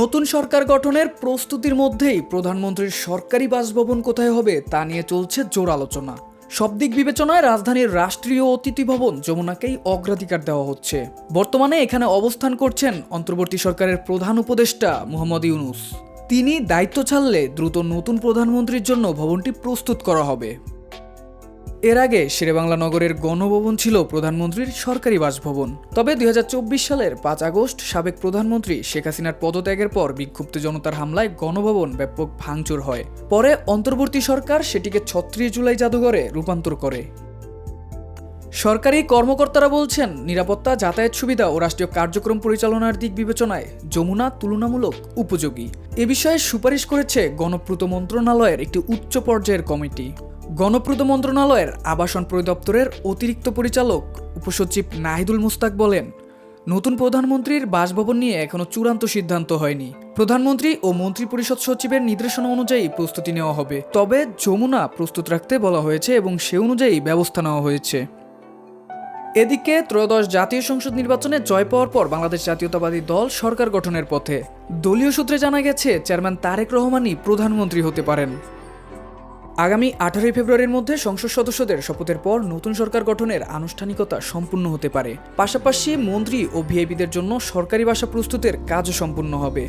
নতুন সরকার গঠনের প্রস্তুতির মধ্যেই প্রধানমন্ত্রীর সরকারি বাসভবন কোথায় হবে তা নিয়ে চলছে জোর আলোচনা। সব দিক বিবেচনায় রাজধানীর রাষ্ট্রীয় অতিথি ভবন যমুনাকেই অগ্রাধিকার দেওয়া হচ্ছে। বর্তমানে এখানে অবস্থান করছেন অন্তর্বর্তী সরকারের প্রধান উপদেষ্টা মোহাম্মদ ইউনূস। তিনি দায়িত্ব ছাড়লে দ্রুত নতুন প্রধানমন্ত্রীর জন্য ভবনটি প্রস্তুত করা হবে। এর আগে শেরেবাংলা নগরের গণভবন ছিল প্রধানমন্ত্রীর সরকারি বাসভবন। তবে 2024 সালের 5 আগস্ট সাবেক প্রধানমন্ত্রী শেখ হাসিনার পদত্যাগের পর বিক্ষুব্ধ জনতার হামলায় গণভবন ব্যাপক ভাঙচুর হয়। পরে অন্তর্বর্তী সরকার সেটিকে 36 জুলাই জাদুঘরে রূপান্তর করে। সরকারি কর্মকর্তারা বলছেন, নিরাপত্তা, যাতায়াত সুবিধা ও রাষ্ট্রীয় কার্যক্রম পরিচালনার দিক বিবেচনায় যমুনা তুলনামূলক উপযোগী। এ বিষয়ে সুপারিশ করেছে গণপূর্ত মন্ত্রণালয়ের একটি উচ্চ পর্যায়ের কমিটি। গণপূর্ত মন্ত্রণালয়ের আবাসন পরিদপ্তরের অতিরিক্ত পরিচালক উপসচিব নাহিদুল মুস্তাক বলেন, নতুন প্রধানমন্ত্রীর বাসভবন নিয়ে এখনো চূড়ান্ত সিদ্ধান্ত হয়নি। প্রধানমন্ত্রী ও মন্ত্রিপরিষদ সচিবের নির্দেশনা অনুযায়ী প্রস্তুতি নেওয়া হবে। তবে যমুনা প্রস্তুত রাখতে বলা হয়েছে এবং সে অনুযায়ী ব্যবস্থা নেওয়া হয়েছে। এদিকে ত্রয়োদশ জাতীয় সংসদ নির্বাচনে জয় পাওয়ার পর বাংলাদেশ জাতীয়তাবাদী দল সরকার গঠনের পথে। দলীয় সূত্রে জানা গেছে, চেয়ারম্যান তারেক রহমানই প্রধানমন্ত্রী হতে পারেন। আগামী 18 ফেব্রুয়ারির মধ্যে সংসদ সদস্যদের শপথের পর নতুন সরকার গঠনের আনুষ্ঠানিকতা সম্পূর্ণ হতে পারে। পাশাপাশি মন্ত্রী ও ভিআইপিদের জন্য সরকারি বাসা প্রস্তুতের কাজও সম্পূর্ণ হবে।